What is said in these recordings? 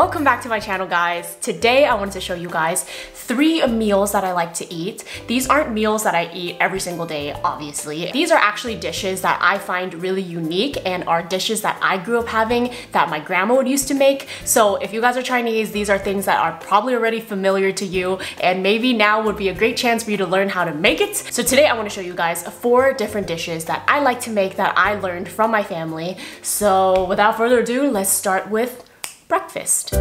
Welcome back to my channel, guys. Today I wanted to show you guys 3 meals that I like to eat. These aren't meals that I eat every single day, obviously. These are actually dishes that I find really unique and are dishes that I grew up having that my grandma would used to make. So if you guys are Chinese, these are things that are probably already familiar to you, and maybe now would be a great chance for you to learn how to make it. So today I want to show you guys 4 different dishes that I like to make that I learned from my family. So without further ado, let's start with breakfast.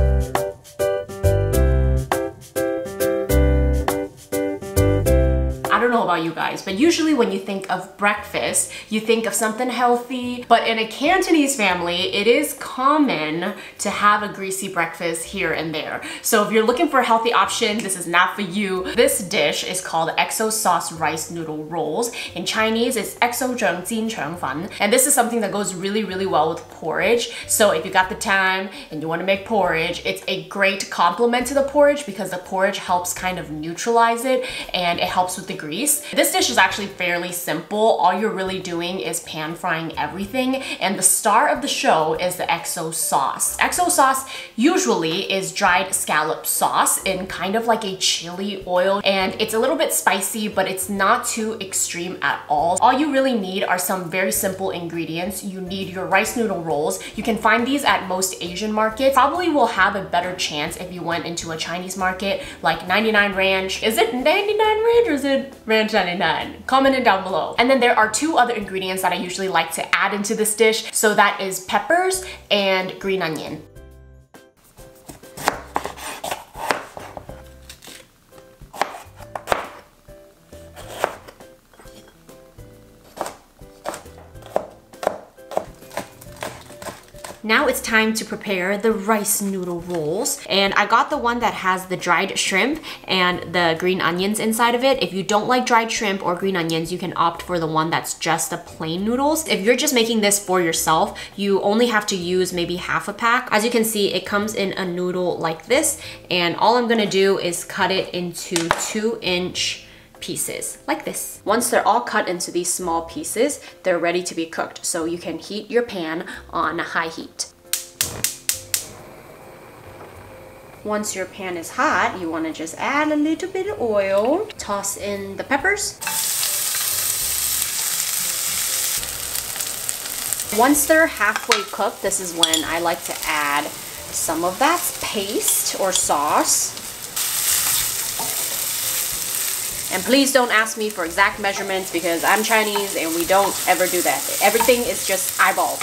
I don't know about you guys, but usually when you think of breakfast, you think of something healthy. But in a Cantonese family, it is common to have a greasy breakfast here and there. So if you're looking for a healthy option, this is not for you. This dish is called XO sauce rice noodle rolls. In Chinese, it's XO zheng jin cheng fan. And this is something that goes really, really well with porridge. So if you got the time and you want to make porridge, it's a great complement to the porridge because the porridge helps kind of neutralize it and it helps with the grease. This dish is actually fairly simple. All you're really doing is pan frying everything, and the star of the show is the XO sauce. XO sauce usually is dried scallop sauce in kind of like a chili oil, and it's a little bit spicy, but it's not too extreme at all. All you really need are some very simple ingredients. You need your rice noodle rolls. You can find these at most Asian markets. Probably will have a better chance if you went into a Chinese market like 99 Ranch. Is it 99 Ranch or is it Ranch 99? Comment it down below. And then there are 2 other ingredients that I usually like to add into this dish. So that is peppers and green onion. Now it's time to prepare the rice noodle rolls, and I got the one that has the dried shrimp and the green onions inside of it. If you don't like dried shrimp or green onions, you can opt for the one that's just the plain noodles. If you're just making this for yourself, you only have to use maybe half a pack. As you can see, it comes in a noodle like this, and all I'm gonna do is cut it into 2-inch pieces like this. Once they're all cut into these small pieces, they're ready to be cooked. So you can heat your pan on high heat. Once your pan is hot, you want to just add a little bit of oil. Toss in the peppers. Once they're halfway cooked, this is when I like to add some of that paste or sauce. And please don't ask me for exact measurements because I'm Chinese and we don't ever do that. Everything is just eyeball.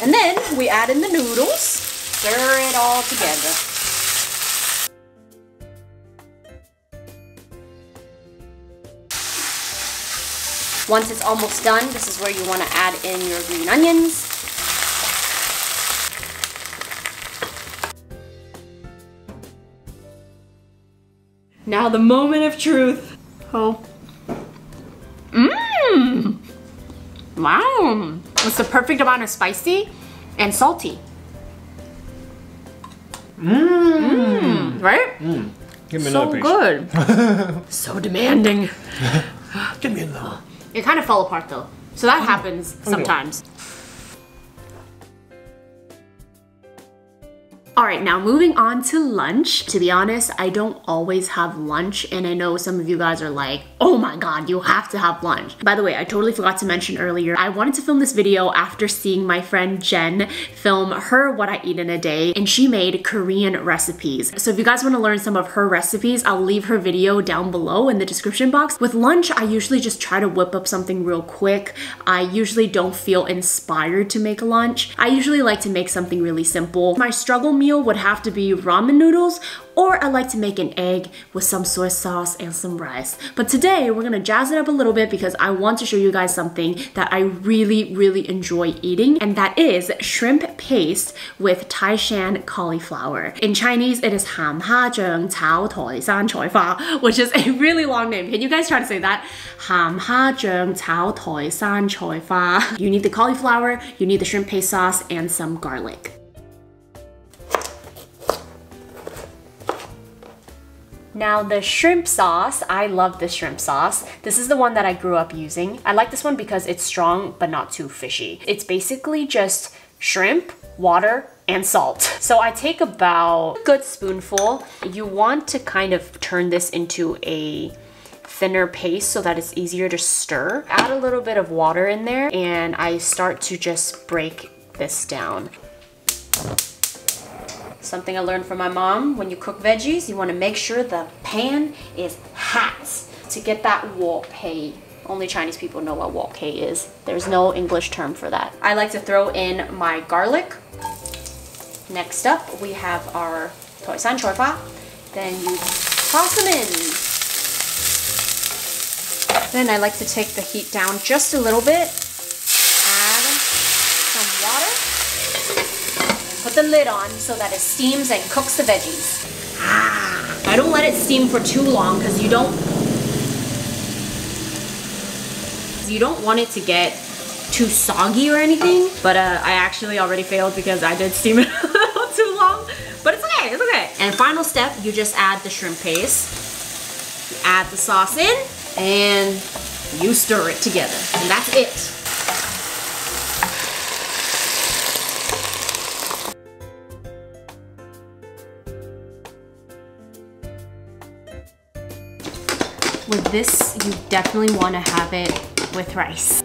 And then we add in the noodles, stir it all together. Once it's almost done, this is where you want to add in your green onions. Now the moment of truth. Oh. Mmm! Wow! It's the perfect amount of spicy and salty. Mmm! Right? Mm. Give me so another piece. Good. So demanding. Give me another. It kind of fell apart though. So that happens sometimes. Alright, now moving on to lunch. To be honest, I don't always have lunch, and I know some of you guys are like, oh my god, you have to have lunch. By the way, I totally forgot to mention earlier, I wanted to film this video after seeing my friend Jen film her what I eat in a day, and she made Korean recipes. So if you guys want to learn some of her recipes, I'll leave her video down below in the description box. With lunch, I usually just try to whip up something real quick. I usually don't feel inspired to make lunch. I usually like to make something really simple. My struggle meal would have to be ramen noodles, or I like to make an egg with some soy sauce and some rice. But today we're gonna jazz it up a little bit because I want to show you guys something that I really, really enjoy eating, and that is shrimp paste with Taishan cauliflower. In Chinese, it is ham ha zheng cao toi san choi fa, which is a really long name. Can you guys try to say that? Ham ha zheng cao toi san choi fa. You need the cauliflower, you need the shrimp paste sauce, and some garlic. Now the shrimp sauce, I love this shrimp sauce. This is the one that I grew up using. I like this one because it's strong but not too fishy. It's basically just shrimp, water, and salt. So I take about a good spoonful. You want to kind of turn this into a thinner paste so that it's easier to stir. Add a little bit of water in there and I start to just break this down. Something I learned from my mom, when you cook veggies, you want to make sure the pan is hot to get that wok hei. Only Chinese people know what wok hei is. There's no English term for that. I like to throw in my garlic. Next up, we have our toi san choi fa. Then you toss them in. Then I like to take the heat down just a little bit. Add some water. Put the lid on so that it steams and cooks the veggies. I don't let it steam for too long because you don't want it to get too soggy or anything. But I actually already failed because I did steam it a little too long. But it's okay, it's okay. And final step, you just add the shrimp paste. You add the sauce in and you stir it together. And that's it. With this, you definitely want to have it with rice.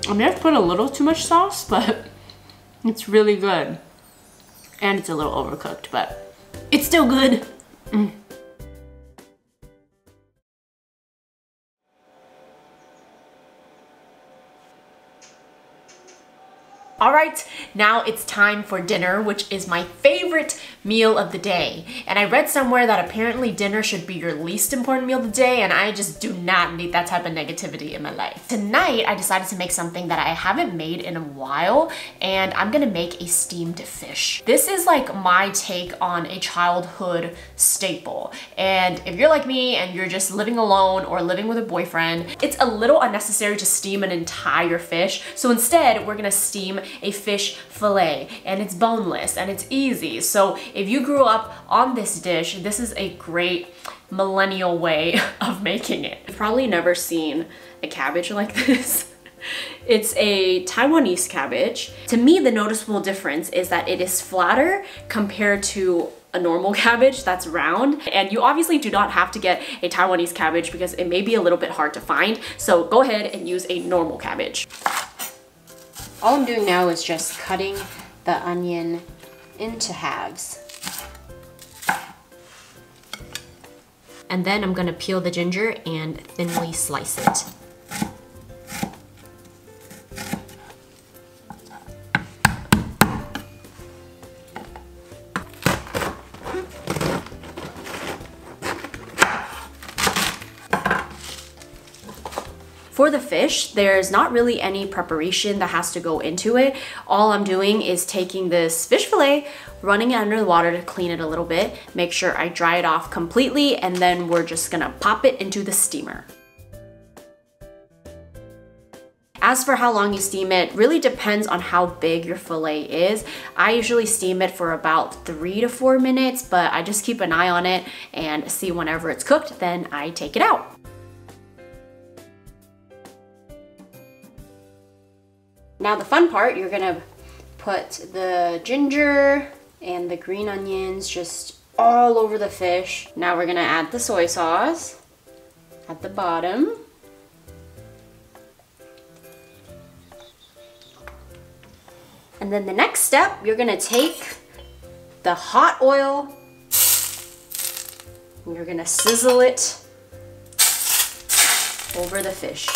I may have put a little too much sauce, but it's really good. And it's a little overcooked, but it's still good. All right, now it's time for dinner, which is my favorite meal of the day. And I read somewhere that apparently dinner should be your least important meal of the day, and I just do not need that type of negativity in my life. Tonight, I decided to make something that I haven't made in a while, and I'm gonna make a steamed fish. This is like my take on a childhood staple. And if you're like me and you're just living alone or living with a boyfriend, it's a little unnecessary to steam an entire fish. So instead, we're gonna steam a fish fillet, and it's boneless and it's easy. So if you grew up on this dish, this is a great millennial way of making it. You've probably never seen a cabbage like this. It's a Taiwanese cabbage. To me, the noticeable difference is that it is flatter compared to a normal cabbage that's round. And you obviously do not have to get a Taiwanese cabbage because it may be a little bit hard to find. So go ahead and use a normal cabbage. All I'm doing now is just cutting the onion into halves. And then I'm gonna peel the ginger and thinly slice it. For the fish, there's not really any preparation that has to go into it. All I'm doing is taking this fish fillet, running it under the water to clean it a little bit, make sure I dry it off completely, and then we're just gonna pop it into the steamer. As for how long you steam it, really depends on how big your fillet is. I usually steam it for about 3 to 4 minutes, but I just keep an eye on it and see whenever it's cooked, then I take it out. Now the fun part, you're gonna put the ginger and the green onions just all over the fish. Now we're gonna add the soy sauce at the bottom. And then the next step, you're gonna take the hot oil and you're gonna sizzle it over the fish.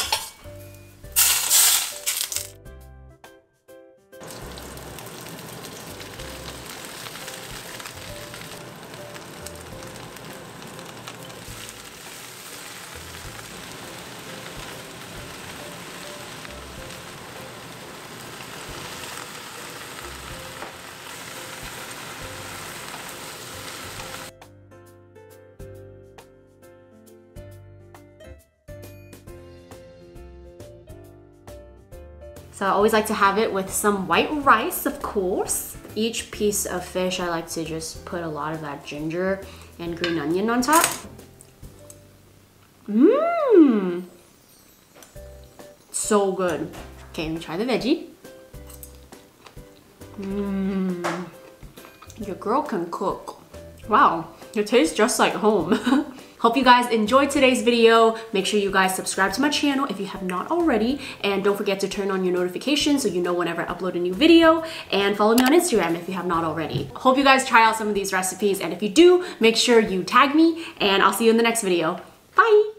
So I always like to have it with some white rice, of course. Each piece of fish, I like to just put a lot of that ginger and green onion on top. Mmm! So good. Okay, let me try the veggie. Your girl can cook. Wow, it tastes just like home. Hope you guys enjoyed today's video. Make sure you guys subscribe to my channel if you have not already. And don't forget to turn on your notifications so you know whenever I upload a new video. And follow me on Instagram if you have not already. Hope you guys try out some of these recipes. And if you do, make sure you tag me. And I'll see you in the next video. Bye!